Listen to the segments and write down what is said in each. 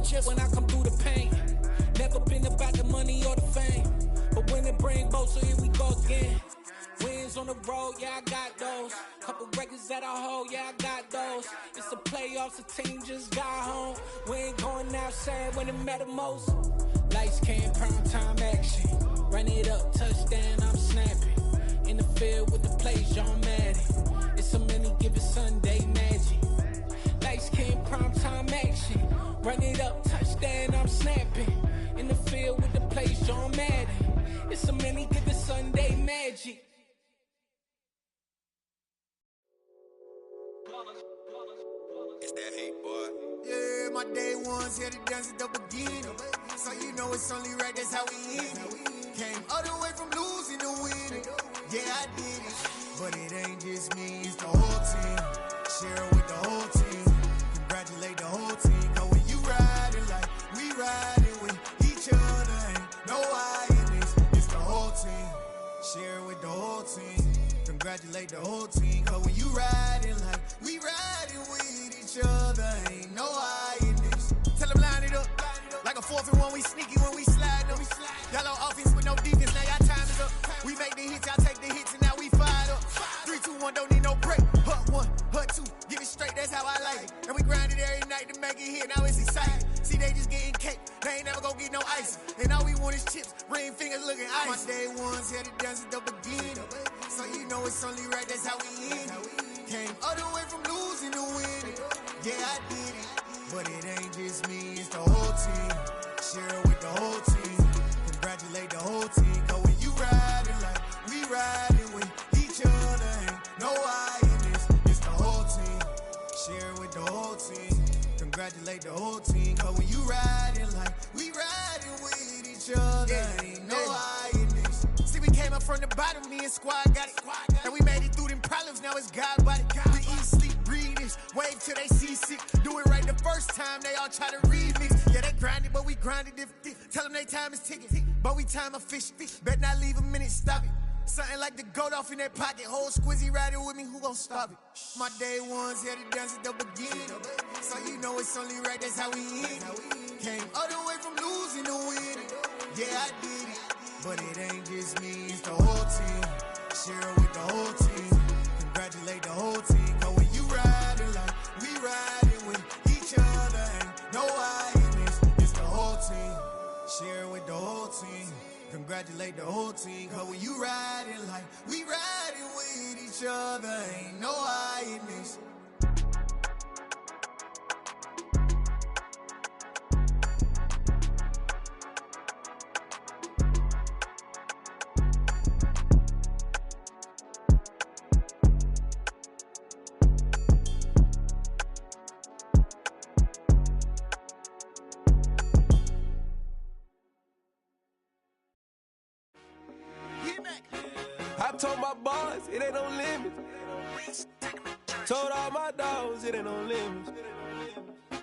chip when I come through the pain. Never been about the money or the fame, but when it bring both, so here we go again. Wins on the road, yeah, I got those. Couple records that I hold, yeah, I got those. It's the playoffs, the team just got home. We ain't going outside when it matter most. Lights came, prime time action. Run it up, touchdown, I'm snapping. In the field with the plays, John Madden. It's a many given Sunday magic. Lights came, prime time action. Run it up, touchdown, I'm snapping. In the field with the plays, John Madden. It's a many given Sunday magic. It's that hate, boy. Yeah, my day ones here to dance at the beginning. So you know it's only right, that's how we end it. Came all the way from losing to winning. Yeah, I did it. But it ain't just me, it's the whole team. Share it with the whole team. Congratulate the whole team. Cause when you riding like we riding with each other, ain't no I in this. It's the whole team. Share it with the whole team. Congratulate the whole team. Cause when you riding like we riding with each other, ain't no I in this. Tell them line it up. Like a 4th and 1, we sneaky when we slide them. Y'all on offense with no defense, now y'all time is up. We make the hits, y'all take the hits, and now we fired up. 3, 2, 1, don't need no break. Hut 1, hut 2, give it straight, that's how I like it. And we grind it every night to make it here, now it's exciting. See, they just getting cake, they ain't never gonna get no ice. And all we want is chips, ring fingers looking ice. My day ones here to dance at the beginning. So you know it's only right, that's how we end it. Came all the way from losing to winning. Yeah, I did it. But it ain't just me, it's the whole team. Share it with the whole team. Congratulate the whole team. Cause when you riding like we riding with each other, ain't no I in this. It's the whole team. Share it with the whole team. Congratulate the whole team. Cause when you riding like we riding with each other, ain't no I in this. See, we came up from the bottom, me and squad got it. And we made it through them problems, now it's God body. We eat, sleep, breathe this, wave till they seasick. Do it right the first time, they all try to remix. Yeah, they grinded, but we grinded different. Tell them they time is ticking, but we time a fish. Bet not leave a minute, stop it. Something like the goat off in that pocket. Whole squizzy riding with me, who gon' stop it? My day ones here to dance at the beginning. So you know it's only right, that's how we end it. Came all the way from losing to winning. Yeah, I did it. But it ain't just me, it's the whole team. Share it with the whole team. Congratulate the whole team. Cause when you riding like we riding with each other, ain't no I in this. It's the whole team. Share it with the whole team. Congratulate the whole team. Cause when you riding like we riding with each other, ain't no I in this. I told my boys, it ain't no limits. Told all my dogs, it ain't no limits.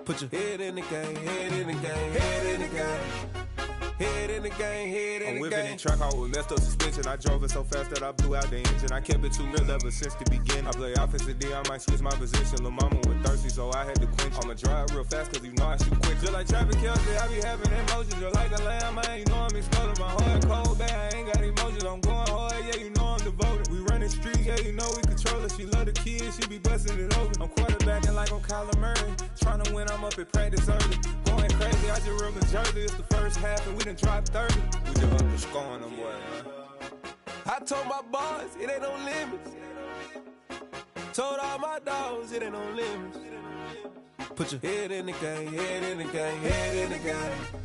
Put your head in the game, head in the game, head in the game. Head in the game, head in the game. I'm whipping in track out with messed up suspension. I drove it so fast that I blew out the engine. I kept it too real ever since the beginning. I play offensive D, I might switch my position. Lil' mama was thirsty, so I had to quench. I'ma drive real fast, cause you know I shoot quick. Just like traffic Kelsey, I be having emotions. Just like a lamb, man, you know I'm exploding. My heart cold, bad, I ain't got emotions. I'm going hard, yeah, you know I'm devoted. We running streets, yeah, you know we control it. She love the kids, she be busting it open. I'm quarterbacking like I'm Kyler Murray. Trying to win, I'm up at practice early. Going crazy, I just real Jersey. It's the first half, and we done dropped 30. We just underscoring them, boy, man. I told my boys, it ain't no limits. Told all my dogs, it ain't no limits. Put your head in the game, head in the game, head in the game.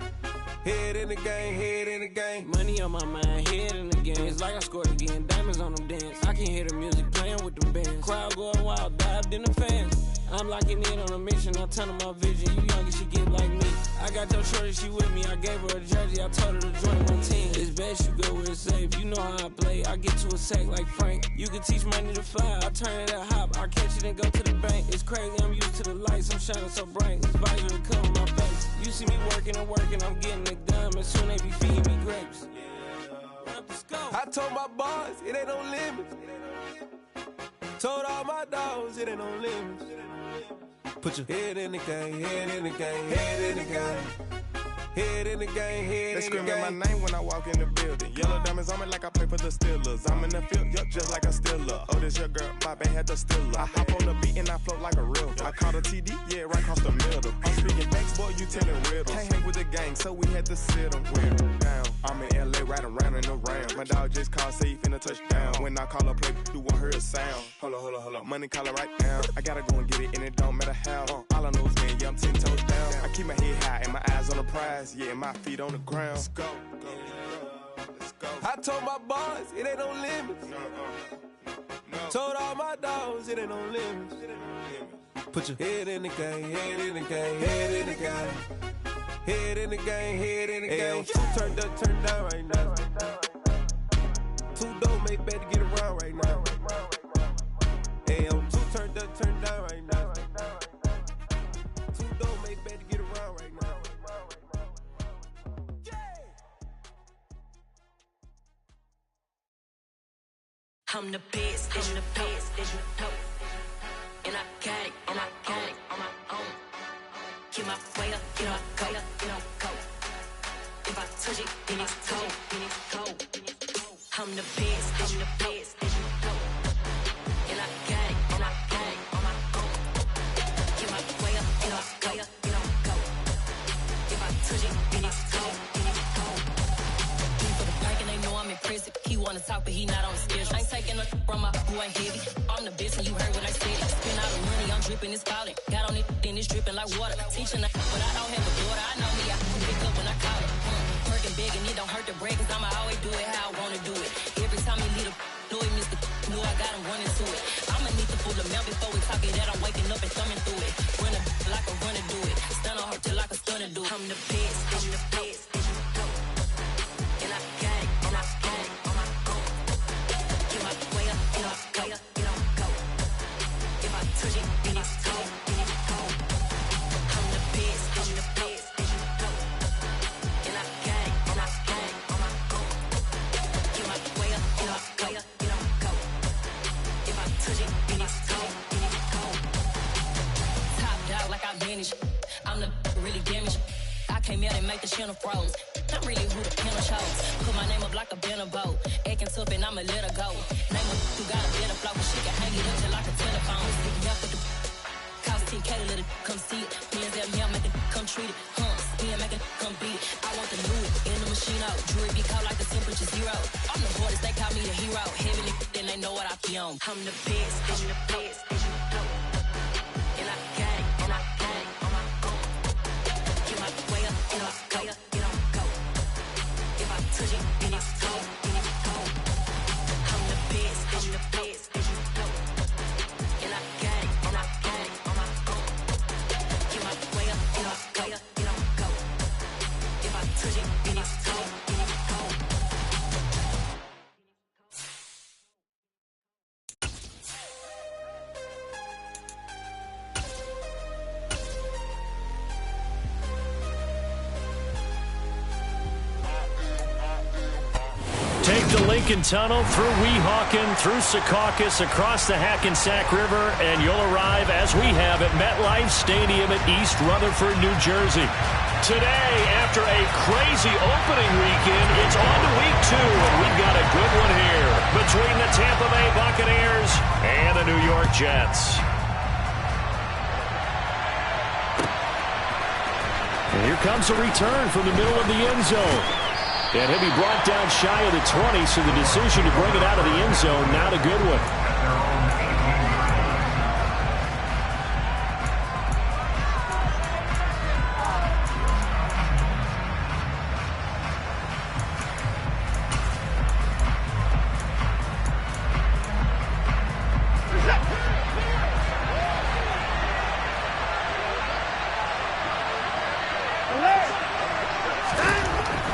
Head in the game, head in the game. Money on my mind, head in the game. It's like I scored again, diamonds on them dance. I can hear the music playing with them bands. Crowd going wild, dived in the fans. I'm locking in on a mission, I tell her my vision. You young and she get like me. I got your shorty, she with me. I gave her a jersey, I told her to join my team. It's best you go where it's safe. You know how I play. I get to a sack like Frank. You can teach money to fly. I turn it at hop. I catch it and go to the bank. It's crazy, I'm used to the lights. I'm shining so bright. This visor to cover my face. You see me working and working, I'm getting it done. And soon they be feeding me grapes. I told my boys, it ain't no limits. Told all my dogs, it ain't no limits. Put your head in the game, head in the game, head in the game. Head in the game, head They in the game. screaming my name when I walk in the building. Yellow diamonds on me like I play for the Steelers. I'm in the field, yup, just like a Steeler. Oh, this your girl, Bobby had the Steeler. I hop on the beat and I float like a river. I caught a TD, yeah, right across the middle. I'm speaking thanks, boy, you telling riddles. Can't hang with the gang, so we had to sit them down. I'm in LA, riding round and around. My dog just called, say he finna touchdown. When I call a play, you won't hear a sound. Hold up, money calling right now. I gotta go and get it, and it don't matter how. All I know is man, yeah, I'm 10 toes down. I keep my head high and my eyes on the prize. Yeah, my feet on the ground. Let's go. I told my boys, it ain't no limits. Told all my dogs, it ain't no limits. Put your head in the game, head in the game, head in the game. Head in the game, head in the game. Two turned up, turned down right now. Two dope made better get around right now. Two turned up, turned down right now. Two dope made better get around right now. I'm the best, I'm the best, and I got it, on my own. Get my way up, get my go. If I touch it, then it's cold. I'm the best, and I got it, on my own. Get my way up, get my go. If I touch it, then it's cold. For the park and they know I'm impressive. He wanna talk, but he not on the schedule. I ain't taking no from my who ain't heavy. I'm the best and you heard what I said. Spend all the money, I'm dripping, it's falling. Got on it, then it's dripping like water. Teaching but I don't have a daughter. I know me, I can pick up when I call it. Working big and it don't hurt to break, cause I'ma always do it how I wanna do it. Every time he lead know he missed know I got him running to it. I'ma need to pull the mouth before we talk it that I'm waking up and thumbing through it. Run a like a runner do it. Stun on her till like a stunner do it. I'm the best, and I got it, on my own. Get my way up, get my go. If I touch it, then it's cold. I'm the best, and I got it, on my own. Get my way up, get my go. If I touch it, then it's cold. Top dog like I vanished. I'm the really damaged. I came out and make the channel froze. I'm really who the piano chose. Put my name up like a banner boat. Acting tough and I'ma let her go. Name her who got a better flow. She can hang it up just like a telephone. Sticking up with the cost 10K to let it come see it. Hands at me, I make it come treat it. Spin, make it come beat it. I want the new in the machine out. Jewelry be cold like the temperature 0. I'm the hardest, they call me the hero. Heavenly, then they know what I be on. I'm the best, and I got it, on my own. Get my way up, get my go. If I touch it, then it's cold. I'm the best, and I got it, on my own. Get my way up, get my go. If I touch it, then it's cold. Take the Lincoln Tunnel through Weehawken, through Secaucus, across the Hackensack River, and you'll arrive, as we have, at MetLife Stadium at East Rutherford, New Jersey. Today, after a crazy opening weekend, it's on to week 2, and we've got a good one here between the Tampa Bay Buccaneers and the New York Jets. And here comes a return from the middle of the end zone. And he'll be brought down shy of the 20, so the decision to bring it out of the end zone, not a good one.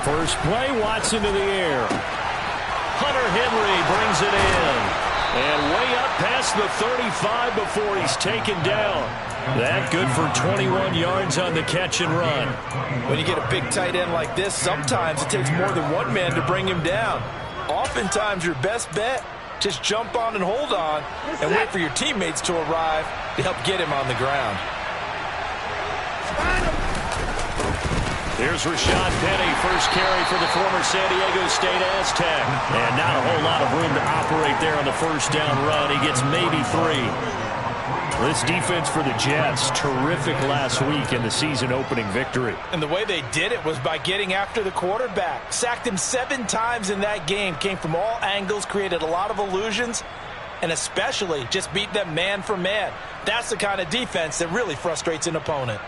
First play, Watson to the air. Hunter Henry brings it in. And way up past the 35 before he's taken down. That good for 21 yards on the catch and run. When you get a big tight end like this, sometimes it takes more than one man to bring him down. Oftentimes your best bet, just jump on and hold on and wait for your teammates to arrive to help get him on the ground. Here's Rashad Penny, first carry for the former San Diego State Aztec. And not a whole lot of room to operate there on the first down run. He gets maybe 3. This defense for the Jets, terrific last week in the season-opening victory. And the way they did it was by getting after the quarterback. Sacked him 7 times in that game. Came from all angles, created a lot of illusions, and especially just beat them man for man. That's the kind of defense that really frustrates an opponent.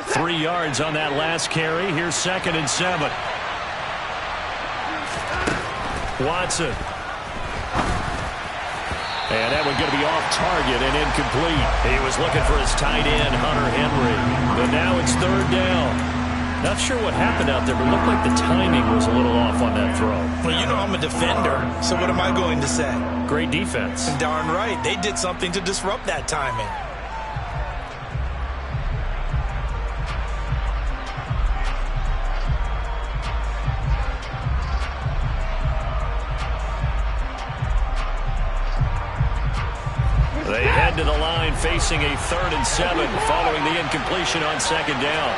3 yards on that last carry. Here's 2nd and 7. Watson. And that one going to be off target and incomplete. He was looking for his tight end, Hunter Henry. But now it's 3rd down. Not sure what happened out there, but it looked like the timing was a little off on that throw. Well, you know I'm a defender, so what am I going to say? Great defense. And darn right, they did something to disrupt that timing. They head to the line facing a 3rd and 7 following the incompletion on 2nd down.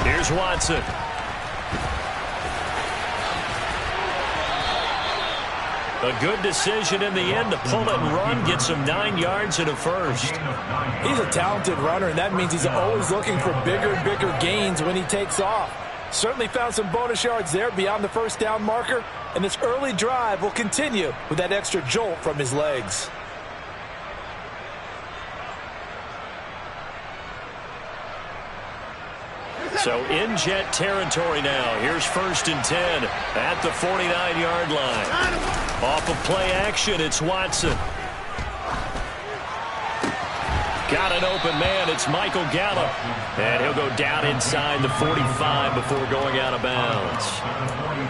Here's Watson. A good decision in the end to pull it and run, get some 9 yards and a first. He's a talented runner, and that means he's always looking for bigger and bigger gains when he takes off. Certainly found some bonus yards there beyond the first down marker, and this early drive will continue with that extra jolt from his legs. So in Jet territory now. Here's 1st and 10 at the 49-yard line. Off of play action, it's Watson. Got an open man. It's Michael Gallup. And he'll go down inside the 45 before going out of bounds.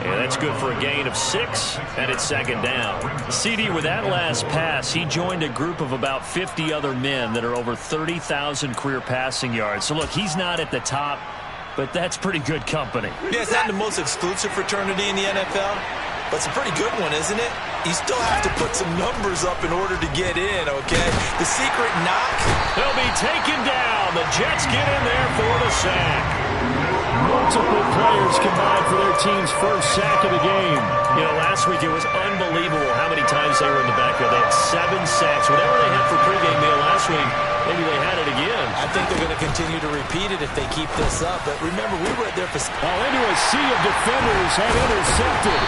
And that's good for a gain of 6, and it's 2nd down. CD, with that last pass, he joined a group of about 50 other men that are over 30,000 career passing yards. So, look, he's not at the top, but that's pretty good company. Yeah, it's not the most exclusive fraternity in the NFL, but it's a pretty good one, isn't it? You still have to put some numbers up in order to get in, okay? The secret knock. They'll be taken down. The Jets get in there for the sack. Multiple players combined for their team's first sack of the game. You know, last week it was unbelievable how many times they were in the backfield. They had 7 sacks. Whatever they had for pregame meal last week, maybe they had it again. I think they're going to continue to repeat it if they keep this up. But remember, we were there for... Into a sea of defenders have intercepted.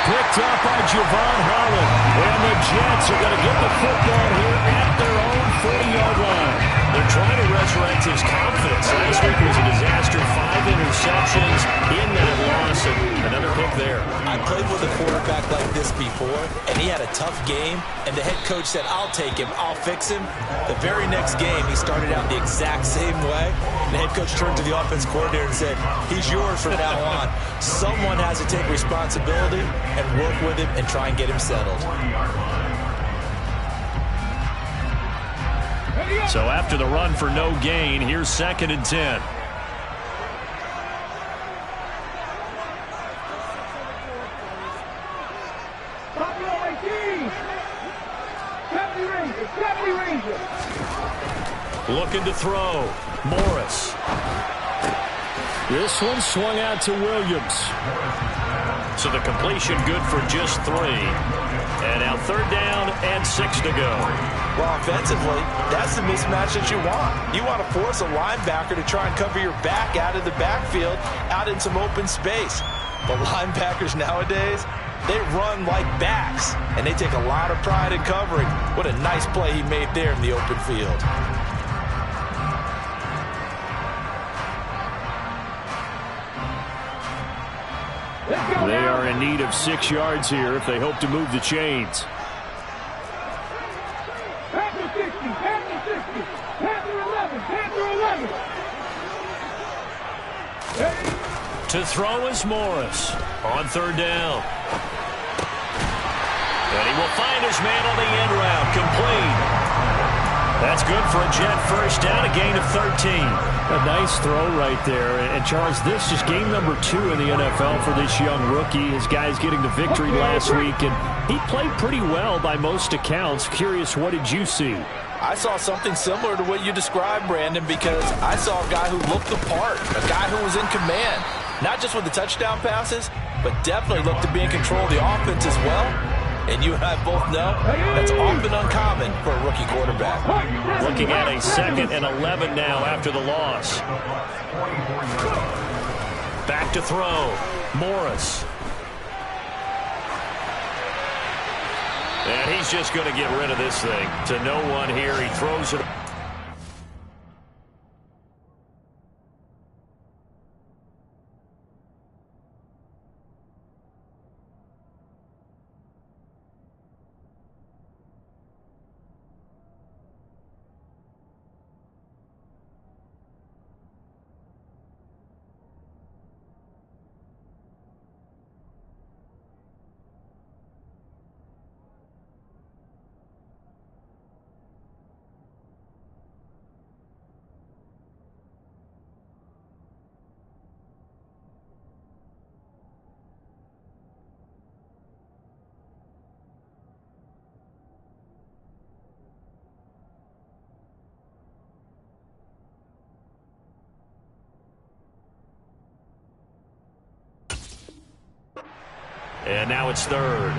Picked up by Javon Holland. And the Jets are going to get the football here at their own 40-yard line. They're trying to resurrect his confidence. Last week was a disaster. 5 interceptions in that loss, and another pick there. I played with a quarterback like this before, and he had a tough game, and the head coach said, I'll take him, I'll fix him. The very next game, he started out the exact same way. The head coach turned to the offense coordinator and said, he's yours from now on. Someone has to take responsibility and work with him and try and get him settled. So after the run for no gain, here's 2nd and 10. Looking to throw. Morris. This one swung out to Williams. So the completion good for just 3. And now 3rd down and 6 to go. Well, offensively, that's the mismatch that you want. You want to force a linebacker to try and cover your back out of the backfield, out in some open space. But linebackers nowadays, they run like backs, and they take a lot of pride in covering. What a nice play he made there in the open field. They are in need of 6 yards here if they hope to move the chains. To throw is Morris on 3rd down. And he will find his man on the end route, complete. That's good for a Jet first down, a gain of 13. A nice throw right there. And, Charles, this is game number 2 in the NFL for this young rookie. His guys getting the victory last week, and he played pretty well by most accounts. Curious, what did you see? I saw something similar to what you described, Brandon, because I saw a guy who looked the part, a guy who was in command, not just with the touchdown passes, but definitely looked to be in control of the offense as well. And you and I both know that's often uncommon for a rookie quarterback. Looking at a 2nd and 11 now after the loss. Back to throw. Morris. And he's just going to get rid of this thing. To no one here. He throws it. And now it's 3rd.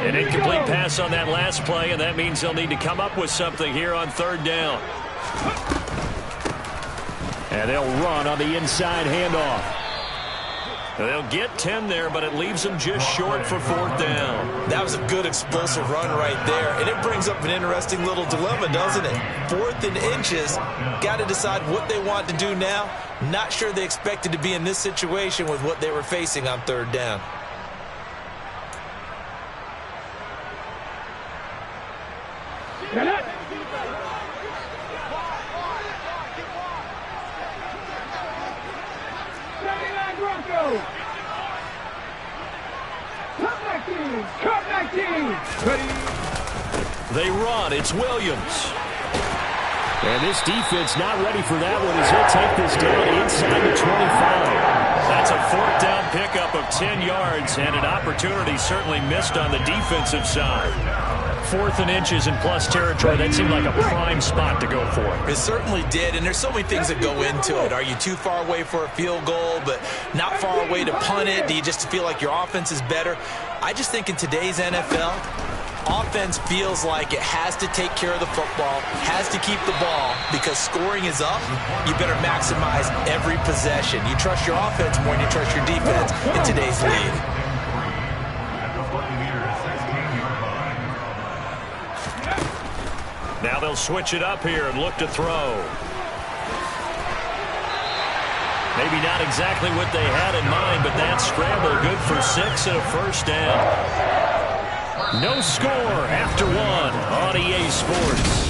An incomplete pass on that last play, and that means they'll need to come up with something here on 3rd down. And they'll run on the inside handoff. They'll get 10 there, but it leaves them just short for 4th down. That was a good explosive run right there, and it brings up an interesting little dilemma, doesn't it? 4th and inches, got to decide what they want to do now. Not sure they expected to be in this situation with what they were facing on 3rd down. They run. It's Williams. And this defense not ready for that one as he'll take this down inside the 25. That's a 4th down pickup of 10 yards and an opportunity certainly missed on the defensive side. 4th and inches in plus territory. That seemed like a prime spot to go for. It certainly did, and there's so many things that go into it. Are you too far away for a field goal, but not far away to punt it? Do you just feel like your offense is better? I just think in today's NFL, offense feels like it has to take care of the football, has to keep the ball, because scoring is up. You better maximize every possession. You trust your offense more than you trust your defense in today's league. Now they'll switch it up here and look to throw. Maybe not exactly what they had in mind, but that scramble good for 6 and a 1st down. No score after 1 on EA Sports.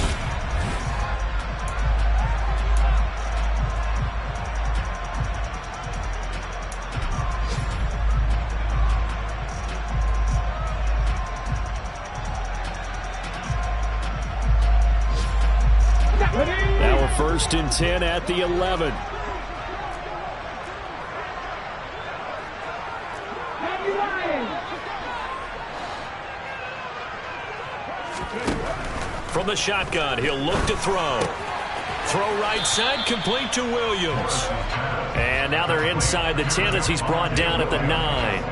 Now a 1st and 10 at the 11. From the shotgun, he'll look to throw. Throw right side, complete to Williams. And now they're inside the 10 as he's brought down at the 9.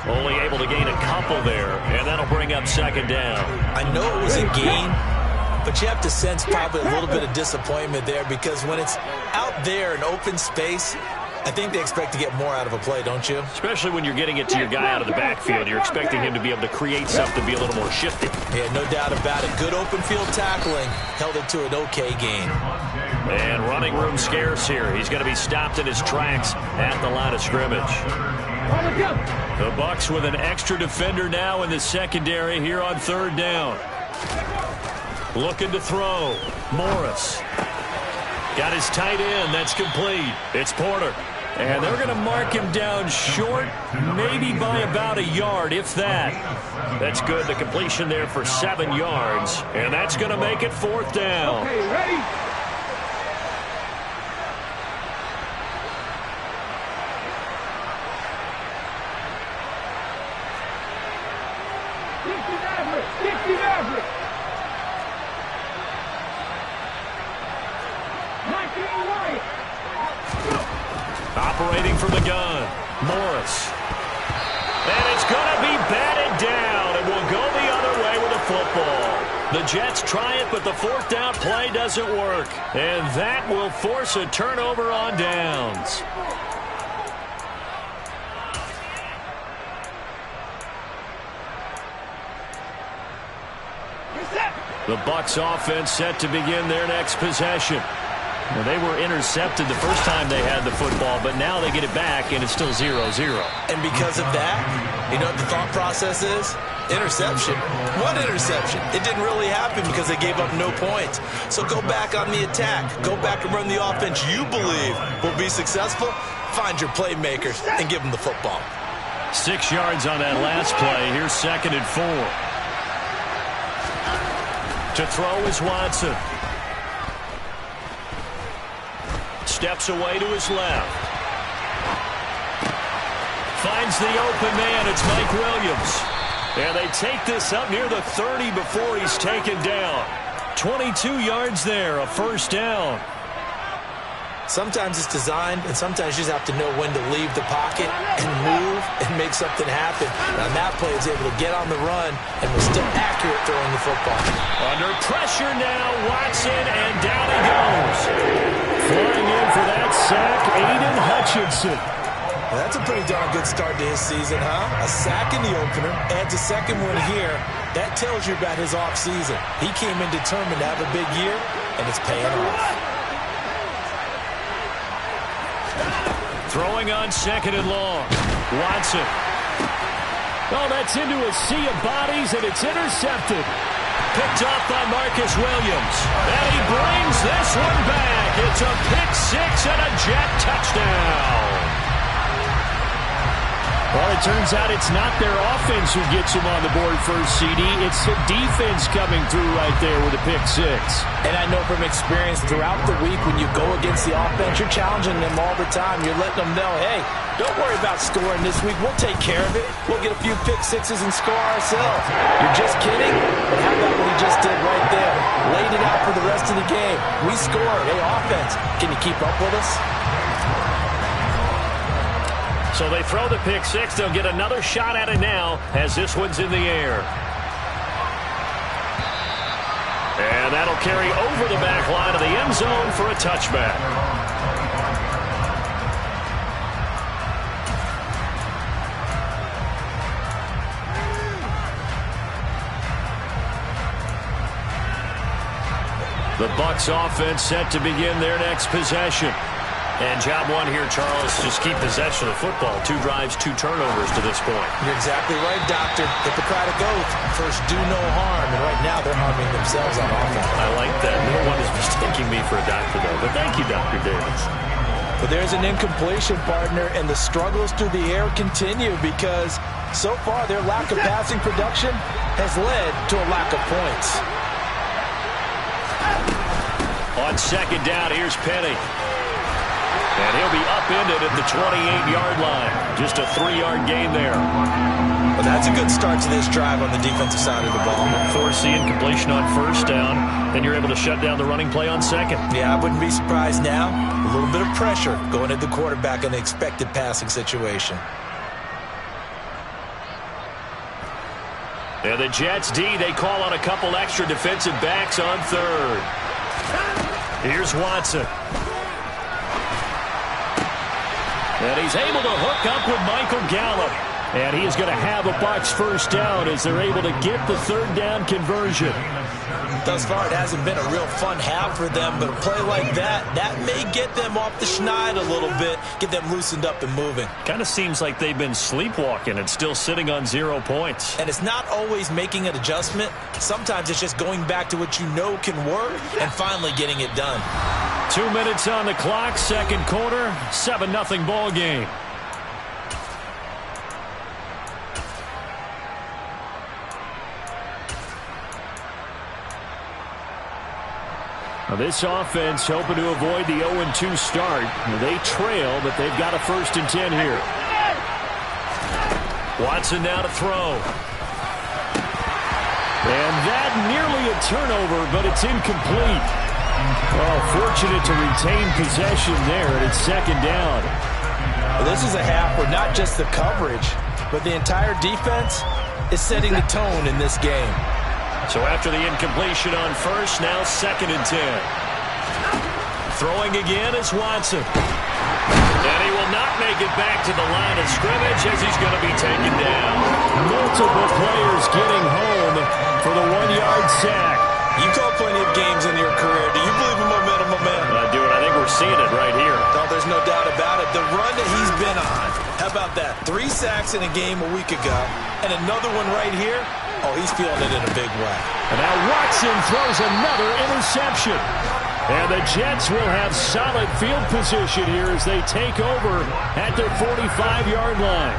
Only able to gain a couple there, and that'll bring up 2nd down. I know it was a gain, but you have to sense probably a little bit of disappointment there, because when it's out there in open space, I think they expect to get more out of a play, don't you? Especially when you're getting it to your guy out of the backfield. You're expecting him to be able to create something, be a little more shifty. Yeah, no doubt about it. Good open field tackling. Held it to an okay gain. And running room scarce here. He's going to be stopped in his tracks at the line of scrimmage. The Bucs with an extra defender now in the secondary here on 3rd down. Looking to throw. Morris. Got his tight end. That's complete. It's Porter. And they're going to mark him down short, maybe by about a yard, if that. That's good. The completion there for 7 yards. And that's going to make it 4th down. Okay, ready? Operating from the gun, Morris. And it's going to be batted down, and will go the other way with the football. The Jets try it, but the 4th down play doesn't work. And that will force a turnover on downs. The Bucs offense set to begin their next possession. Well, they were intercepted the first time they had the football, but now they get it back, and it's still 0-0. And because of that, you know what the thought process is? Interception. What interception? It didn't really happen because they gave up no points. So go back on the attack. Go back and run the offense you believe will be successful. Find your playmakers and give them the football. 6 yards on that last play. Here's 2nd and 4. To throw is Watson. Steps away to his left. Finds the open man. It's Mike Williams. And they take this up near the 30 before he's taken down. 22 yards there, a 1st down. Sometimes it's designed, and sometimes you just have to know when to leave the pocket and move and make something happen. And on that play, he's able to get on the run and was still accurate throwing the football. Under pressure now, Watson, and down he goes. Flying in for that sack, Aiden Hutchinson. Well, that's a pretty darn good start to his season, huh? A sack in the opener, adds a 2nd one here. That tells you about his offseason. He came in determined to have a big year, and it's paying off. Throwing on 2nd and long. Watson. Oh, that's into a sea of bodies, and it's intercepted. Picked off by Marcus Williams. And he brings this one back. It's a pick-6 and a Jet touchdown. Well, it turns out it's not their offense who gets him on the board first, CD. It's the defense coming through right there with a pick-6. And I know from experience throughout the week when you go against the offense, you're challenging them all the time. You're letting them know, hey, don't worry about scoring this week. We'll take care of it. We'll get a few pick-6s and score ourselves. You're just kidding? But how about what he just did right there? Laid it out for the rest of the game. We scored. Hey, offense, can you keep up with us? So they throw the pick-6. They'll get another shot at it now as this one's in the air. And that'll carry over the back line of the end zone for a touchback. The Bucs offense set to begin their next possession. And job one here, Charles, just keep possession of the football. 2 drives, 2 turnovers to this point. You're exactly right, Doctor. Hippocratic oath. First, do no harm. And right now, they're harming themselves on offense. I like that. No one is mistaking me for a doctor, though. But thank you, Dr. Davis. But there's an incompletion, partner, and the struggles through the air continue because so far their lack of passing production has led to a lack of points. On 2nd down, here's Penny. And he'll be upended at the 28-yard line. Just a 3-yard gain there. Well, that's a good start to this drive on the defensive side of the ball. Forcing incompletion on 1st down. Then you're able to shut down the running play on 2nd. Yeah, I wouldn't be surprised now. A little bit of pressure going at the quarterback in an expected passing situation. And the Jets D, they call on a couple extra defensive backs on 3rd. Here's Watson. And he's able to hook up with Michael Gallup. And he is going to have a Bucs 1st down as they're able to get the 3rd down conversion. Thus far, it hasn't been a real fun half for them, but a play like that may get them off the schneid a little bit, get them loosened up and moving. Kind of seems like they've been sleepwalking and still sitting on 0 points. And it's not always making an adjustment. Sometimes it's just going back to what you know can work and finally getting it done. 2 minutes on the clock, second quarter, 7-0 ball game. Now this offense hoping to avoid the 0-2 start. They trail, but they've got a 1st and 10 here. Watson now to throw. And that nearly a turnover, but it's incomplete. Oh, fortunate to retain possession there, and it's 2nd down. Well, this is a half where not just the coverage, but the entire defense is setting the tone in this game. So after the incompletion on 1st, now 2nd and 10. Throwing again is Watson. And he will not make it back to the line of scrimmage as he's going to be taken down. Multiple players getting home for the 1-yard sack. You called plenty of games in your career. Do you believe in momentum, my man? I do, and I think we're seeing it right here. Oh, there's no doubt about it. The run that he's been on. How about that? 3 sacks in a game a week ago, and another one right here. Oh, he's feeling it in a big way. And now Watson throws another interception. And the Jets will have solid field position here as they take over at their 45-yard line.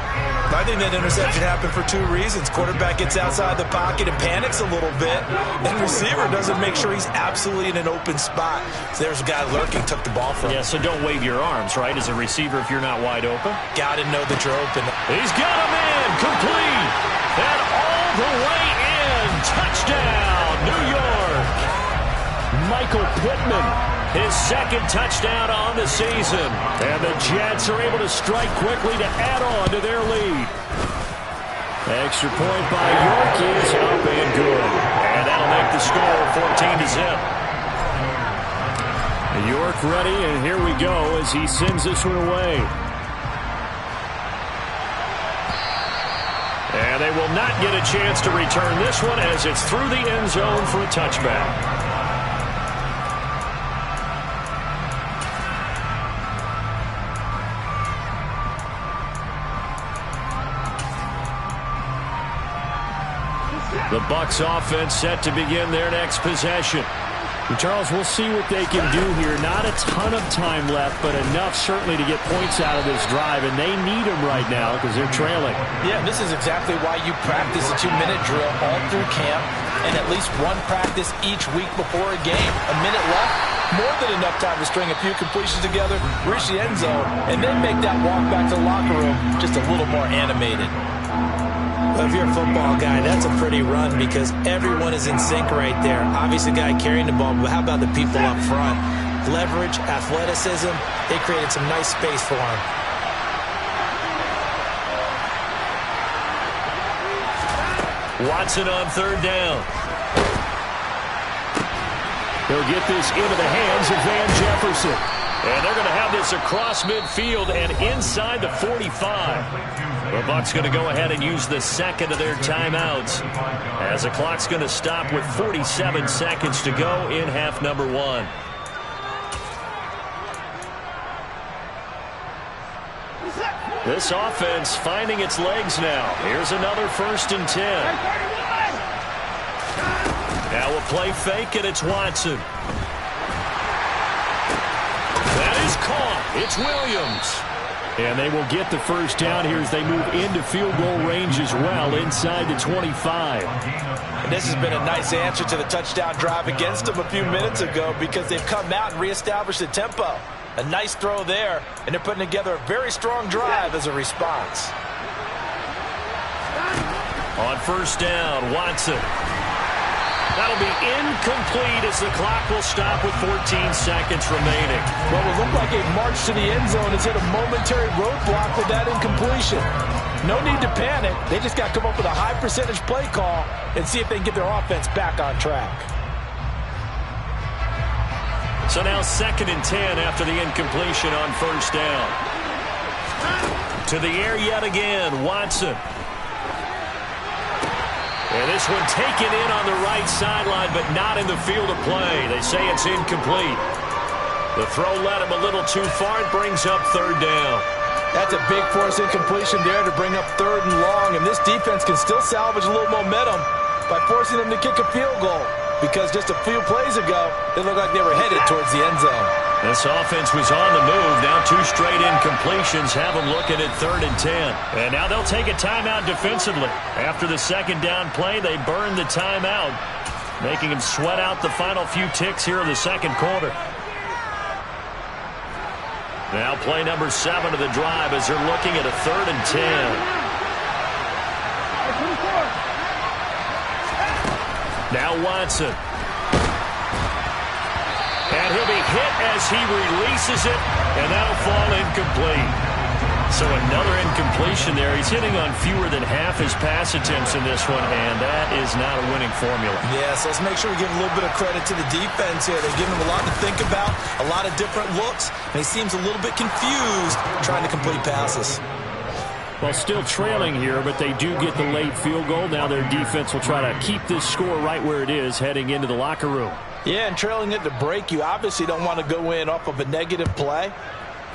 I think that interception happened for 2 reasons. Quarterback gets outside the pocket and panics a little bit, and receiver doesn't make sure he's absolutely in an open spot. So there's a guy lurking, took the ball from him. Yeah, so don't wave your arms, right, as a receiver if you're not wide open. Got to know that you're open. He's got a man, complete, and all the way in. Touchdown, New York. Michael Pittman, his 2nd touchdown on the season. And the Jets are able to strike quickly to add on to their lead. Extra point by York is up and good. And that'll make the score 14-0. York ready, and here we go as he sends this one away. And they will not get a chance to return this one as it's through the end zone for a touchback. The Bucs offense set to begin their next possession. And Charles, we'll see what they can do here. Not a ton of time left, but enough certainly to get points out of this drive, and they need them right now because they're trailing. Yeah, this is exactly why you practice a 2-minute drill all through camp and at least one practice each week before a game. A minute left, more than enough time to string a few completions together, reach the end zone, and then make that walk back to the locker room just a little more animated. If you're a football guy, that's a pretty run because everyone is in sync right there. Obviously, the guy carrying the ball, but how about the people up front? Leverage, athleticism, they created some nice space for him. Watson on 3rd down. He'll get this into the hands of Van Jefferson. And they're going to have this across midfield and inside the 45. The Bucs going to go ahead and use the 2nd of their timeouts as the clock's going to stop with 47 seconds to go in half number 1. This offense finding its legs now. Here's another 1st and 10. Now we'll play fake, and it's Watson. That is caught. It's Williams. And they will get the 1st down here as they move into field goal range as well inside the 25. And this has been a nice answer to the touchdown drive against them a few minutes ago because they've come out and reestablished the tempo. A nice throw there, and they're putting together a very strong drive as a response. On 1st down, Watson. That'll be incomplete as the clock will stop with 14 seconds remaining. Well, it looked like a march to the end zone has hit a momentary roadblock with that incompletion. No need to panic. They just got to come up with a high percentage play call and see if they can get their offense back on track. So now 2nd and 10 after the incompletion on 1st down. To the air yet again, Watson. And this one taken in on the right sideline, but not in the field of play. They say it's incomplete. The throw led him a little too far. It brings up 3rd down. That's a big force incompletion there to bring up 3rd and long. And this defense can still salvage a little momentum by forcing them to kick a field goal. Because just a few plays ago, they looked like they were headed towards the end zone. This offense was on the move. Now 2 straight incompletions have them looking at 3rd and 10. And now they'll take a timeout defensively. After the second down play, they burn the timeout, making them sweat out the final few ticks here in the second quarter. Now play number 7 of the drive as they're looking at a 3rd and 10. Now Watson. And he'll be hit as he releases it, and that'll fall incomplete. So another incompletion there. He's hitting on fewer than half his pass attempts in this one, and that is not a winning formula. Yeah, so let's make sure we give a little bit of credit to the defense here. They've given him a lot to think about, a lot of different looks, and he seems a little bit confused trying to complete passes. Well, still trailing here, but they do get the late field goal. Now their defense will try to keep this score right where it is heading into the locker room. Yeah, and trailing it to break, you obviously don't want to go in off of a negative play.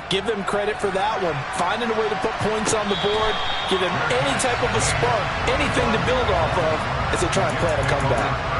Give them credit for that one. Finding a way to put points on the board, give them any type of a spark, anything to build off of as they try and plan a comeback.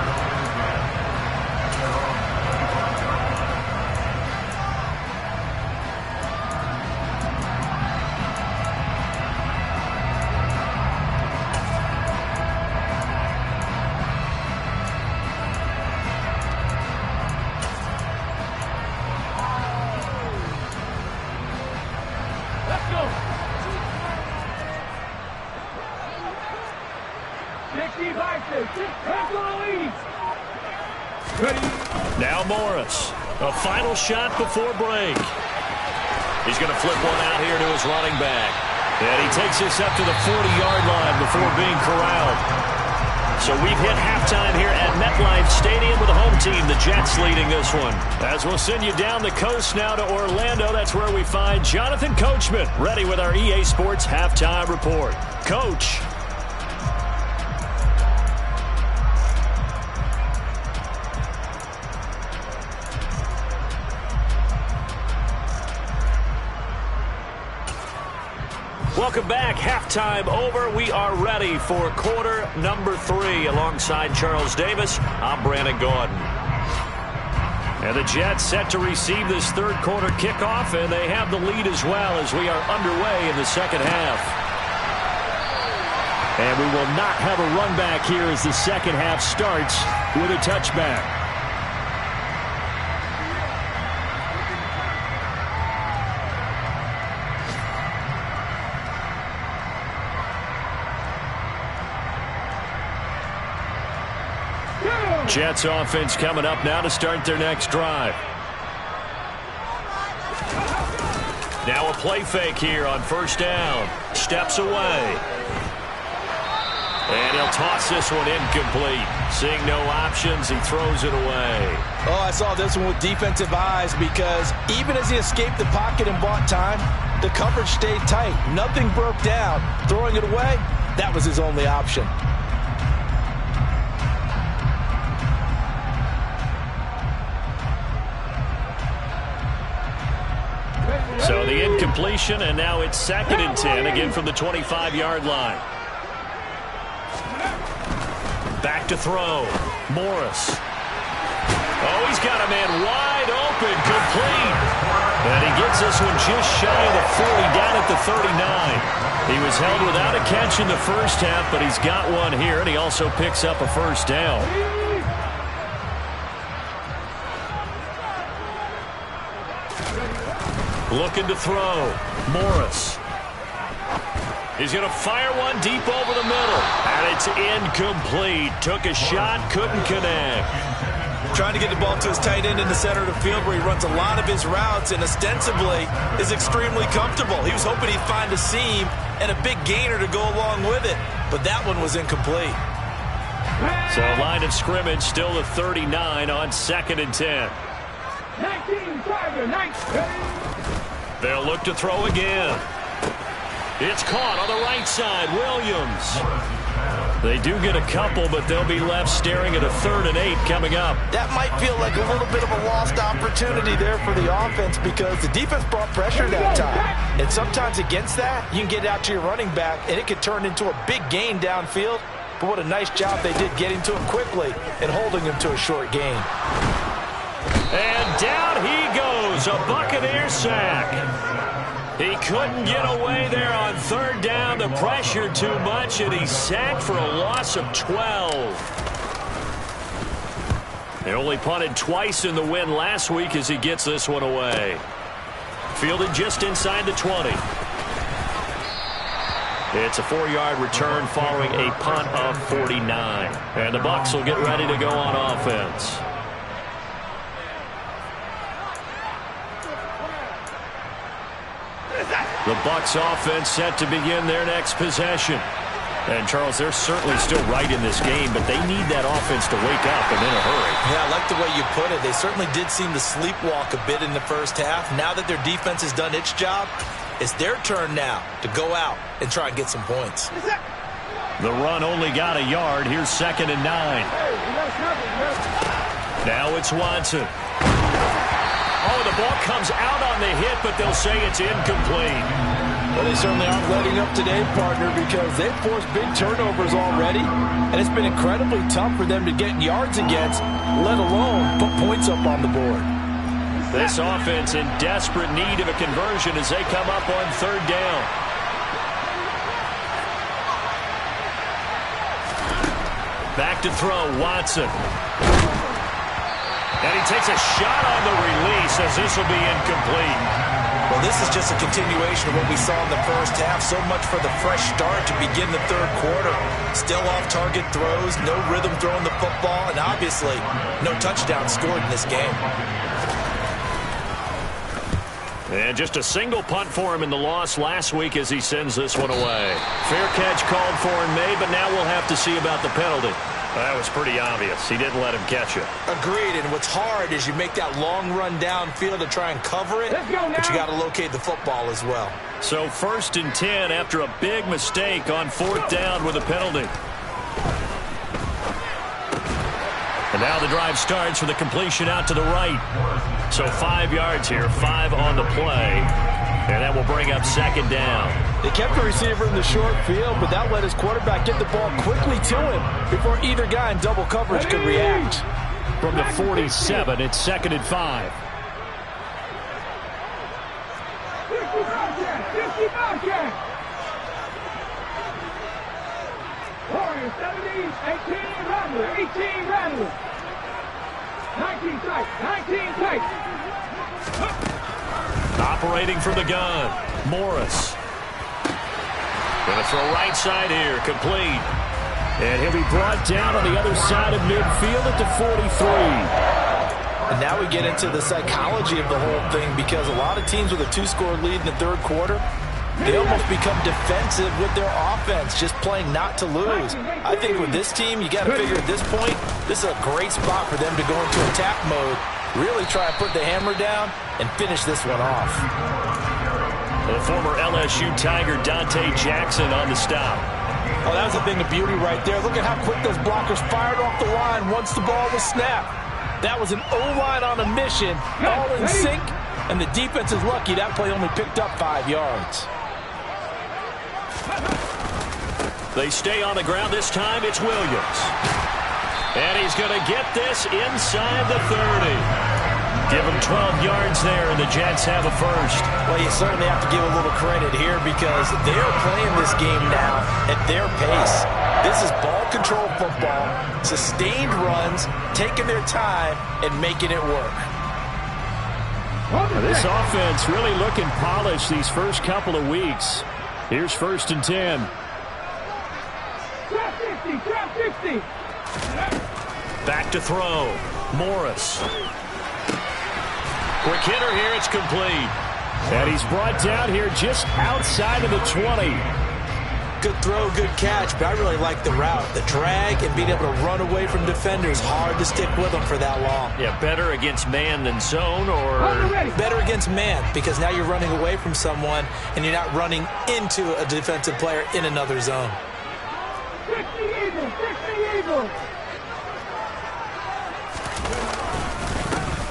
Now Morris, a final shot before break. He's going to flip one out here to his running back. And he takes this up to the 40-yard line before being corralled. So we've hit halftime here at MetLife Stadium with the home team, the Jets, leading this one. As we'll send you down the coast now to Orlando, that's where we find Jonathan Coachman, ready with our EA Sports halftime report. Coach. Welcome back. Halftime over. We are ready for quarter number 3. Alongside Charles Davis, I'm Brandon Gordon. And the Jets set to receive this third quarter kickoff, and they have the lead as well as we are underway in the second half. And we will not have a run back here as the second half starts with a touchback. Jets offense coming up now to start their next drive. Now a play fake here on first down. Steps away. And he'll toss this one incomplete. Seeing no options, he throws it away. Oh, I saw this one with defensive eyes because even as he escaped the pocket and bought time, the coverage stayed tight. Nothing broke down. Throwing it away, that was his only option. So the incompletion, and now it's 2nd and 10, again from the 25-yard line. Back to throw. Morris. Oh, he's got a man wide open, complete. And he gets this one just shy of the 40, down at the 39. He was held without a catch in the first half, but he's got one here, and he also picks up a first down. Looking to throw. Morris. He's going to fire one deep over the middle. And it's incomplete. Took a shot, couldn't connect. Trying to get the ball to his tight end in the center of the field where he runs a lot of his routes and ostensibly is extremely comfortable. He was hoping he'd find a seam and a big gainer to go along with it. But that one was incomplete. So line of scrimmage still the 39 on 2nd and 10. 19, Tiger, 19. They'll look to throw again. It's caught on the right side. Williams. They do get a couple, but they'll be left staring at a 3rd and 8 coming up. That might feel like a little bit of a lost opportunity there for the offense because the defense brought pressure that time. And sometimes against that, you can get out to your running back, and it could turn into a big gain downfield. But what a nice job they did getting to him quickly and holding him to a short gain. And down he goes, a Buccaneer sack. He couldn't get away there on third down. The pressure too much, and he's sacked for a loss of 12. They only punted twice in the win last week as he gets this one away. Fielded just inside the 20. It's a 4-yard return following a punt of 49. And the Bucs will get ready to go on offense. The Bucs offense set to begin their next possession. And, Charles, they're certainly still right in this game, but they need that offense to wake up and in a hurry. Yeah, I like the way you put it. They certainly did seem to sleepwalk a bit in the first half. Now that their defense has done its job, it's their turn now to go out and try and get some points. The run only got a yard. Here's 2nd and 9. Now it's Watson. Oh, the ball comes out on the hit, but they'll say it's incomplete. Well, they certainly aren't letting up today, partner, because they've forced big turnovers already, and it's been incredibly tough for them to get yards against, let alone put points up on the board. This offense in desperate need of a conversion as they come up on third down. Back to throw, Watson. And he takes a shot on the release as this will be incomplete. Well, this is just a continuation of what we saw in the first half. So much for the fresh start to begin the third quarter. Still off-target throws, no rhythm throwing the football, and obviously no touchdown scored in this game. And just a single punt for him in the loss last week as he sends this one away. Fair catch called for in May, but now we'll have to see about the penalty. That was pretty obvious. He didn't let him catch it. Agreed, and what's hard is you make that long run downfield to try and cover it, but you got to locate the football as well. So 1st and 10 after a big mistake on 4th down with a penalty. And now the drive starts with a completion out to the right. So 5 yards here, 5 on the play. And that will bring up 2nd down. They kept the receiver in the short field, but that let his quarterback get the ball quickly to him before either guy in double coverage could react. From the 47, it's 2nd and 5. 18 Rattler. 19 tight. 19 tight. Operating from the gun, Morris. Going to throw right side here, complete. And he'll be brought down on the other side of midfield at the 43. And now we get into the psychology of the whole thing, because a lot of teams with a 2-score lead in the third quarter, they almost become defensive with their offense, just playing not to lose. I think with this team, you got to figure at this point, this is a great spot for them to go into attack mode, really try and put the hammer down and finish this one off. The former LSU Tiger Dante Jackson on the stop. Oh, that was a thing of beauty right there. Look at how quick those blockers fired off the line once the ball was snapped. That was an O-line on a mission, all in sync, and the defense is lucky that play only picked up 5 yards. They stay on the ground this time. It's Williams. And he's going to get this inside the 30. Give him 12 yards there, and the Jets have a first. Well, you certainly have to give a little credit here, because they're playing this game now at their pace. This is ball control football, sustained runs, taking their time, and making it work. This offense really looking polished these first couple of weeks. Here's 1st and 10. Trap 60. Back to throw. Morris. Quick hitter here. It's complete. And he's brought down here just outside of the 20. Good throw, good catch, but I really like the route. The drag and being able to run away from defenders, hard to stick with them for that long. Yeah, better against man than zone, or? Better against man, because now you're running away from someone and you're not running into a defensive player in another zone. 60 Eagles.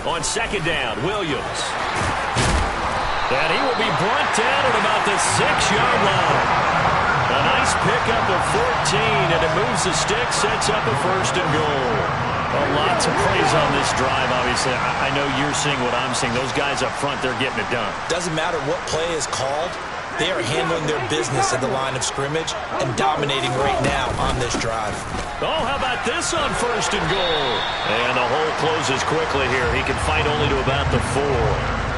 On 2nd down, Williams. And he will be brought down at about the 6-yard line. A nice pickup of 14, and it moves the stick, sets up a 1st and goal. Well, lots of plays on this drive, obviously. I know you're seeing what I'm seeing. Those guys up front, they're getting it done. Doesn't matter what play is called. They are handling their business at the line of scrimmage and dominating right now on this drive. Oh, how about this on 1st and goal? And the hole closes quickly here. He can fight only to about the 4.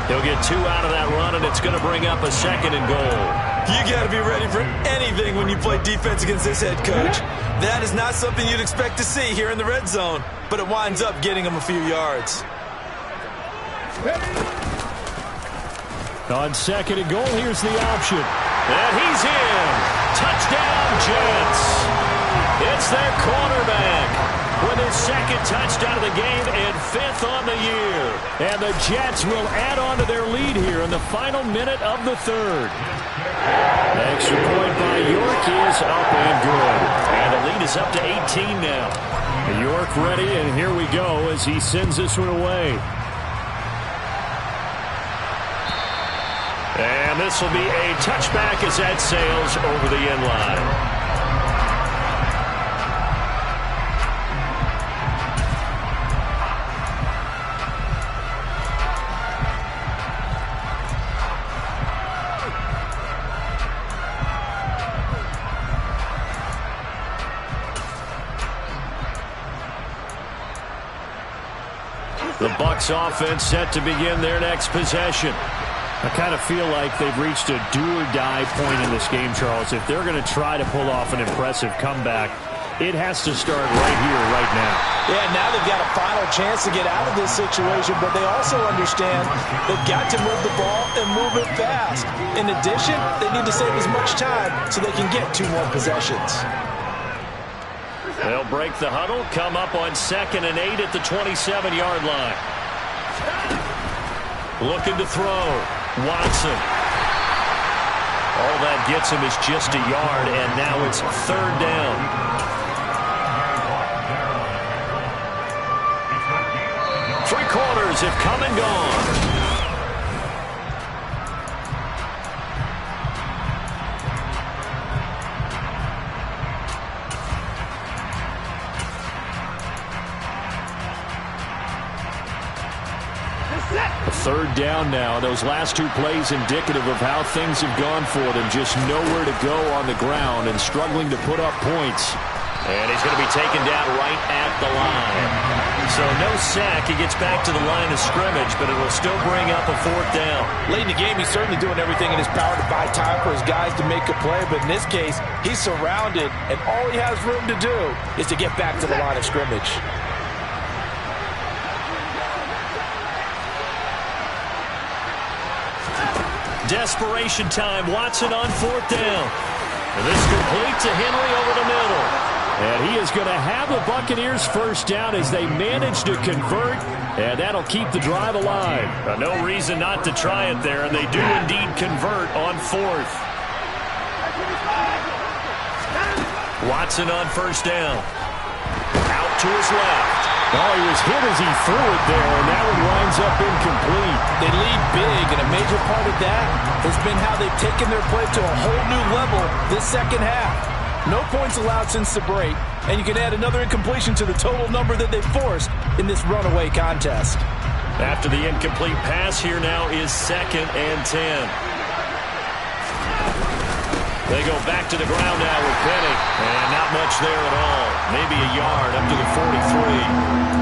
He'll get 2 out of that run, and it's going to bring up a 2nd and goal. You got to be ready for anything when you play defense against this head coach. That is not something you'd expect to see here in the red zone, but it winds up getting him a few yards. On 2nd and goal, here's the option. And he's in. Touchdown, Jets. It's their quarterback with his 2nd touchdown of the game and 5th on the year. And the Jets will add on to their lead here in the final minute of the 3rd. Extra point by York is up and good. And the lead is up to 18 now. York ready, and here we go as he sends this one away. And this will be a touchback as that sails over the end line. The Bucs offense set to begin their next possession. I kind of feel like they've reached a do-or-die point in this game, Charles. If they're going to try to pull off an impressive comeback, it has to start right here, right now. Yeah, now they've got a final chance to get out of this situation, but they also understand they've got to move the ball and move it fast. In addition, they need to save as much time so they can get 2 more possessions. They'll break the huddle, come up on 2nd and 8 at the 27-yard line. Looking to throw. Watson. All that gets him is just a yard, and now it's 3rd down. Three quarters have come and gone. Third down now. Those last 2 plays indicative of how things have gone for them. Just nowhere to go on the ground and struggling to put up points. And he's going to be taken down right at the line. So no sack. He gets back to the line of scrimmage, but it will still bring up a 4th down. Late in the game, he's certainly doing everything in his power to buy time for his guys to make a play. But in this case, he's surrounded, and all he has room to do is to get back to the line of scrimmage. Desperation time. Watson on 4th down. And this complete to Henry over the middle. And he is going to have the Buccaneers 1st down as they manage to convert, and that'll keep the drive alive. No reason not to try it there, and they do indeed convert on 4th. Watson on 1st down. Out to his left. Oh, he was hit as he threw it there, and that one winds up incomplete. They lead big, and a major part of that has been how they've taken their play to a whole new level this 2nd half. No points allowed since the break, and you can add another incompletion to the total number that they've forced in this runaway contest. After the incomplete pass, here now is 2nd and 10. They go back to the ground now with Penny, and not much there at all. Maybe a yard up to the 43.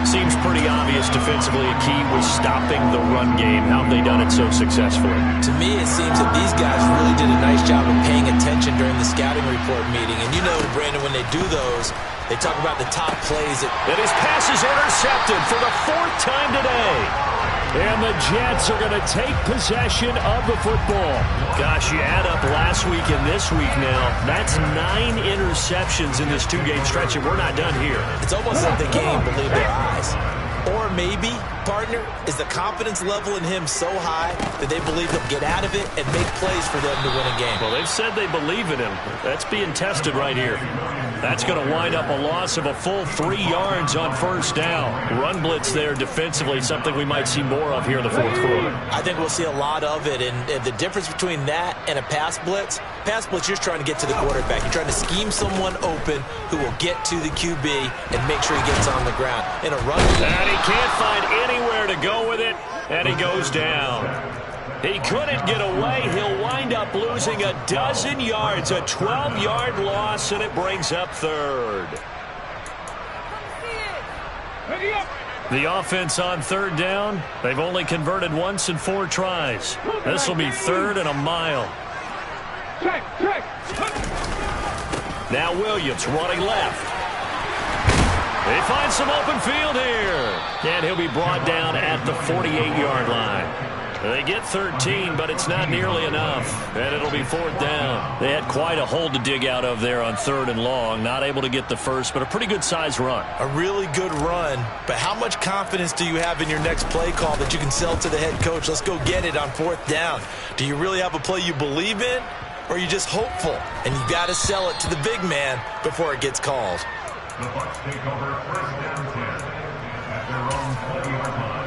Seems pretty obvious defensively a key was stopping the run game. How have they done it so successfully? To me, it seems that these guys really did a nice job of paying attention during the scouting report meeting. And you know, Brandon, when they do those, they talk about the top plays. And his pass is intercepted for the 4th time today. And the Jets are going to take possession of the football. Gosh, you add up last week and this week now. That's 9 interceptions in this 2-game stretch, and we're not done here. It's almost like they can't even believe their eyes. Or maybe partner, is the confidence level in him so high that they believe he'll get out of it and make plays for them to win a game. Well, they've said they believe in him. That's being tested right here. That's going to wind up a loss of a full 3 yards on first down. Run blitz there defensively, something we might see more of here in the fourth quarter. I think we'll see a lot of it, and the difference between that and a pass blitz, you're just trying to get to the quarterback. You're trying to scheme someone open who will get to the QB and make sure he gets on the ground. In a run, and he can't find anywhere to go with it, and he goes down. He couldn't get away. He'll wind up losing a dozen yards, a 12-yard loss, and it brings up third. The offense on third down, they've only converted once in 4 tries. This will be 3rd and a mile. Now Williams running left. He finds some open field here. And he'll be brought down at the 48-yard line. They get 13, but it's not nearly enough. And it'll be 4th down. They had quite a hole to dig out of there on 3rd and long. Not able to get the first, but a pretty good size run. A really good run. But how much confidence do you have in your next play call that you can sell to the head coach? Let's go get it on 4th down. Do you really have a play you believe in? Or are you just hopeful? And you've got to sell it to the big man before it gets called. The Bucs take over 1st down 10 at their own 20-yard line.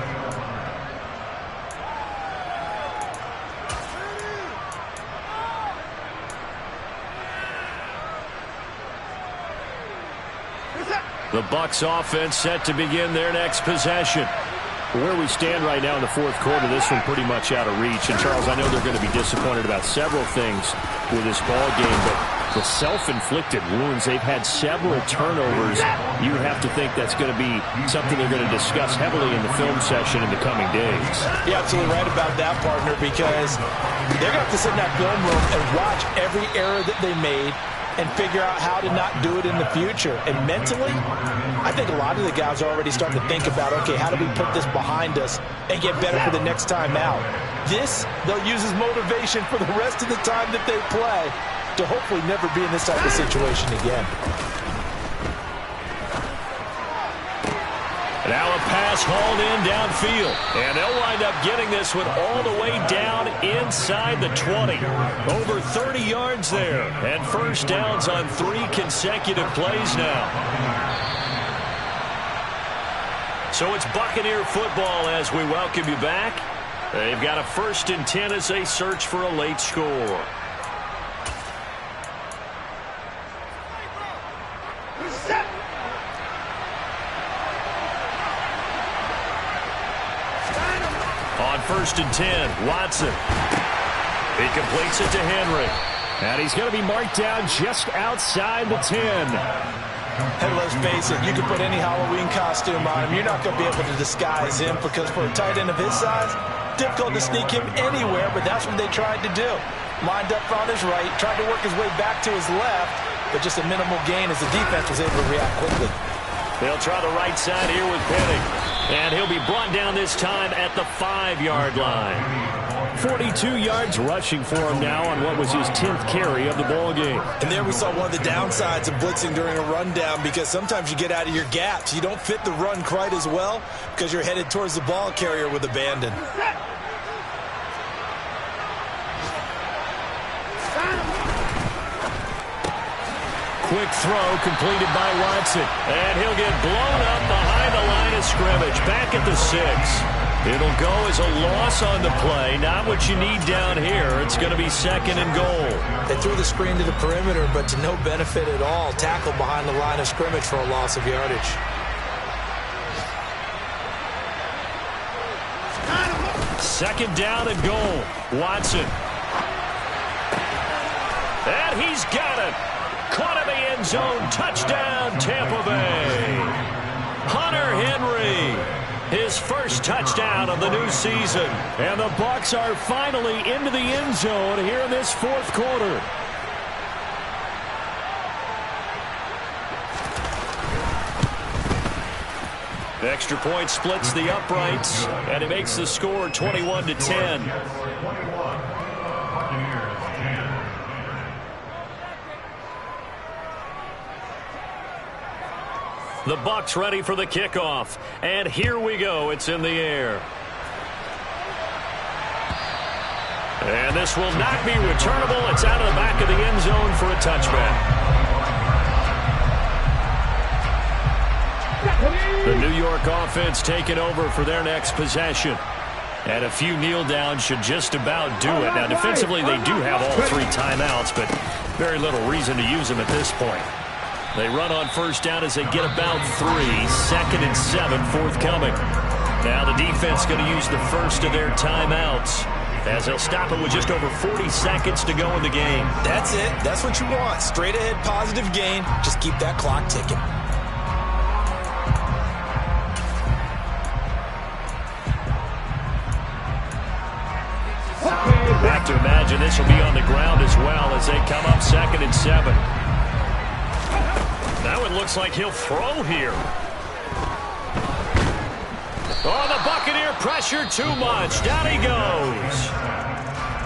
The Bucs offense set to begin their next possession. Where we stand right now in the 4th quarter, this one pretty much out of reach. And, Charles, I know they're going to be disappointed about several things with this ball game, but the self-inflicted wounds, they've had several turnovers. You would have to think that's going to be something they're going to discuss heavily in the film session in the coming days. You're absolutely right about that, partner, because they're going to have to sit in that film room and watch every error that they made and figure out how to not do it in the future. And mentally, I think a lot of the guys are already starting to think about, okay, how do we put this behind us and get better for the next time out? This, they'll use as motivation for the rest of the time that they play to hopefully never be in this type of situation again. Now a pass hauled in downfield. And they'll wind up getting this one all the way down inside the 20. Over 30 yards there. And 1st downs on 3 consecutive plays now. So it's Buccaneer football as we welcome you back. They've got a 1st and 10 as they search for a late score. On 1st and 10, Watson. He completes it to Henry. And he's going to be marked down just outside the 10. And let's face it, you can put any Halloween costume on him. You're not going to be able to disguise him because for a tight end of his size, difficult to sneak him anywhere, but that's what they tried to do. Lined up on his right, tried to work his way back to his left, but just a minimal gain as the defense was able to react quickly. They'll try the right side here with Penning. And he'll be brought down this time at the 5-yard line. 42 yards rushing for him now on what was his 10th carry of the ball game. And there we saw one of the downsides of blitzing during a rundown, because sometimes you get out of your gaps. You don't fit the run quite as well because you're headed towards the ball carrier with abandon. Quick throw completed by Watson. And he'll get blown up behind the line of scrimmage. Back at the 6. It'll go as a loss on the play. Not what you need down here. It's going to be 2nd and goal. They threw the screen to the perimeter, but to no benefit at all. Tackle behind the line of scrimmage for a loss of yardage. Second down and goal. Watson. And he's got it. Caught in the end zone. Touchdown, Tampa Bay. Hunter Henry. His first touchdown of the new season. And the Bucs are finally into the end zone here in this 4th quarter. The extra point splits the uprights, and it makes the score 21-10. The Bucs ready for the kickoff. And here we go. It's in the air. And this will not be returnable. It's out of the back of the end zone for a touchback. The New York offense taking over for their next possession. And a few kneel downs should just about do it. Now, defensively, they do have all 3 timeouts, but very little reason to use them at this point. They run on first down as they get about 3. 2nd and 7 forthcoming. Now the defense going to use the first of their timeouts as they'll stop it with just over 40 seconds to go in the game. That's it. That's what you want. Straight ahead positive gain. Just keep that clock ticking. Have to imagine this will be on the ground as well as they come up 2nd and 7. Now it looks like he'll throw here. Oh, the Buccaneer pressure too much. Down he goes.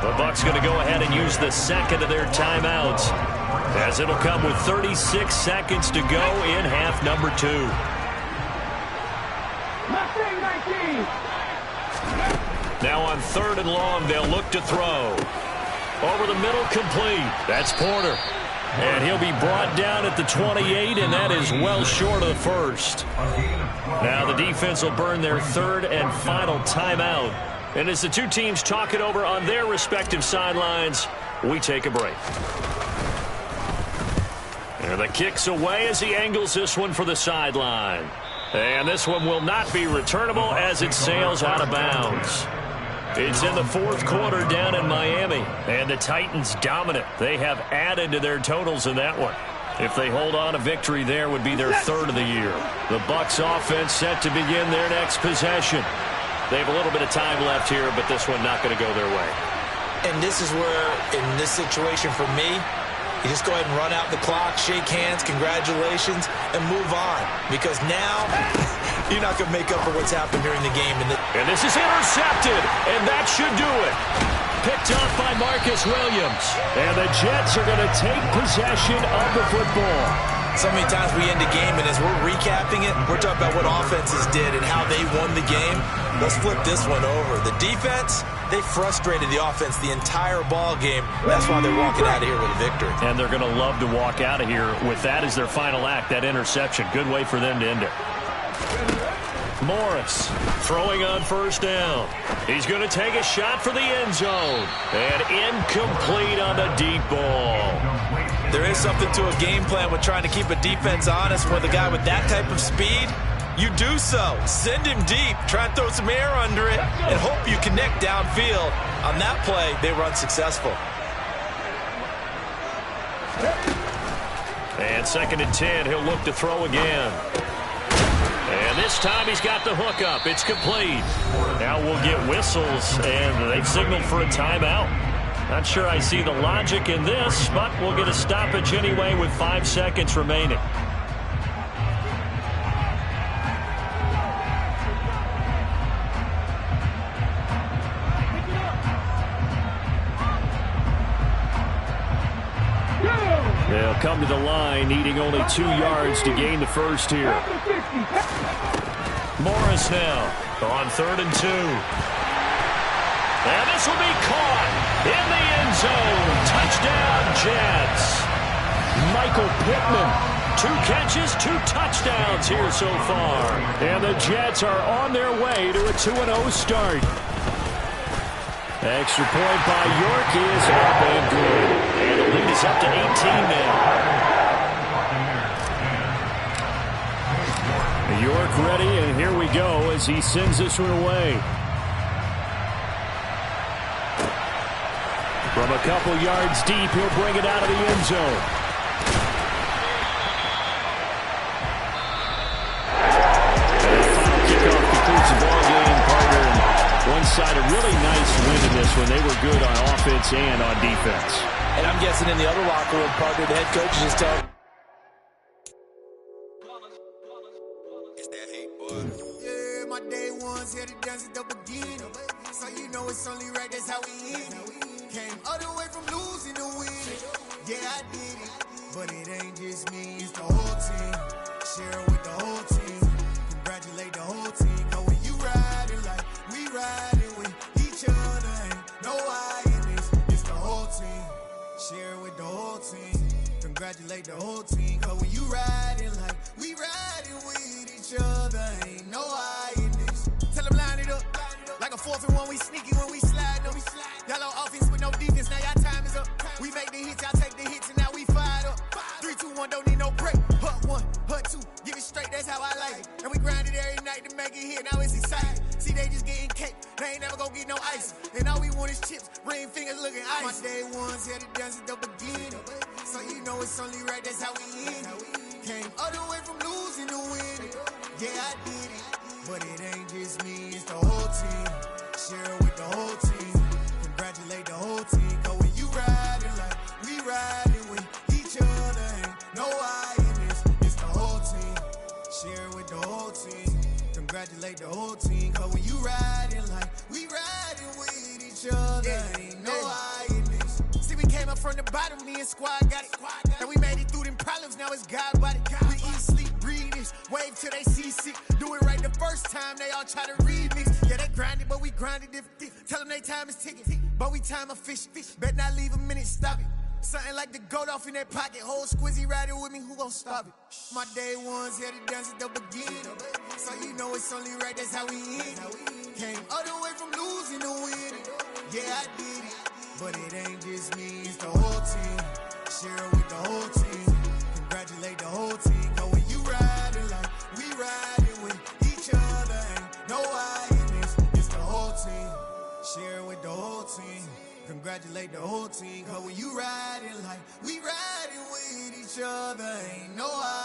The Bucs going to go ahead and use the 2nd of their timeouts as it'll come with 36 seconds to go in half number 2. Now on 3rd and long, they'll look to throw. Over the middle, complete. That's Porter. And he'll be brought down at the 28, and that is well short of the first. Now the defense will burn their 3rd and final timeout. And as the 2 teams talk it over on their respective sidelines, we take a break. And the kick's away as he angles this one for the sideline. And this one will not be returnable as it sails out of bounds. It's in the 4th quarter down in Miami, and the Titans dominant. They have added to their totals in that one. If they hold on, a victory there would be their 3rd of the year. The Bucs offense set to begin their next possession. They have a little bit of time left here, but this one not going to go their way. And this is where, in this situation for me, you just go ahead and run out the clock, shake hands, congratulations, and move on. Because now, you're not going to make up for what's happened during the game. And this is intercepted, and that should do it. Picked off by Marcus Williams. And the Jets are going to take possession of the football. So many times we end the game, and as we're recapping it, we're talking about what offenses did and how they won the game. Let's flip this one over. The defense, they frustrated the offense the entire ball game. That's why they're walking out of here with a victory. And they're going to love to walk out of here with that as their final act, that interception. Good way for them to end it. Morris throwing on first down. He's going to take a shot for the end zone. And incomplete on the deep ball. There is something to a game plan with trying to keep a defense honest with a guy with that type of speed. You do so. Send him deep. Try and throw some air under it and hope you connect downfield. On that play, they were unsuccessful. And 2nd and 10, he'll look to throw again. And this time he's got the hook up. It's complete. Now we'll get whistles, and they've signaled for a timeout. Not sure I see the logic in this, but we'll get a stoppage anyway with 5 seconds remaining. They'll come to the line, needing only 2 yards to gain the first here. Morris now on 3rd and 2. And this will be caught in the end zone. Touchdown, Jets. Michael Pittman, 2 catches, 2 touchdowns here so far. And the Jets are on their way to a 2-0 start. Extra point by York is up and good. And the lead is up to 18 now. York ready, and here we go as he sends this one away. From a couple yards deep, he'll bring it out of the end zone. And the final kickoff concludes the ball game, partner. And one side, a really nice win in this one. They were good on offense and on defense. And I'm guessing in the other locker room, partner, the head coach is just telling yeah, my day ones here to dance at the beginning. So you know it's only right, that's how we end it. Came all the way from losing to winning. Yeah, I did it. But it ain't just me, it's the whole team. share it with the whole team. Congratulate the whole team. Cause when you riding like we riding with each other, ain't no I in this. It's the whole team. Share it with the whole team. Congratulate the whole team. Cause when you riding like we riding with each other, ain't no I in this. Tell them line it up. Like a 4th and 1, we sneaky when we slide them. Y'all on offense with no defense, now y'all time is up. We make the hits, y'all take the hits, and now we fired up. 3, 2, 1, don't need no break. Hut 1, hut 2, give it straight, that's how I like it. And we grind it every night to make it hit, now it's exciting. See, they just getting cake, they ain't never gonna get no ice. And all we want is chips, ring fingers looking ice. My day ones had it done since the beginning. So you know it's only right, that's how we end it. Came all the way from losing to winning. Yeah, I did it. But it ain't just me, it's the whole team. Share it with the whole team. Congratulate the whole team. Cause when you riding like we riding with each other, ain't no I in this. It's the whole team. Share it with the whole team. Congratulate the whole team. Cause when you riding like we riding with each other, ain't no I in this. See, we came up from the bottom, me and squad got it. And we made it through them problems, now it's God body. We eat, sleep, breathe this, wave till they see sick. Do it right the first time, they all try to remix. Yeah, they grinded, but we grinded different. Tell them they time is ticking, but we time a fish. Bet not leave a minute, stop it. Something like the goat off in their pocket. Whole squizzy riding with me, who gon' stop it? My day ones had it done since the beginning. So you know it's only right, that's how we end it. Came all the way from losing to winning. Yeah, I did it. But it ain't just me, it's the whole team. Share it with the whole team. Congratulate the whole team. Cause when you riding like we riding with each other, ain't no I in this. It's the whole team. Share it with the whole team. Congratulate the whole team. Cause when you riding like we riding with each other, ain't no I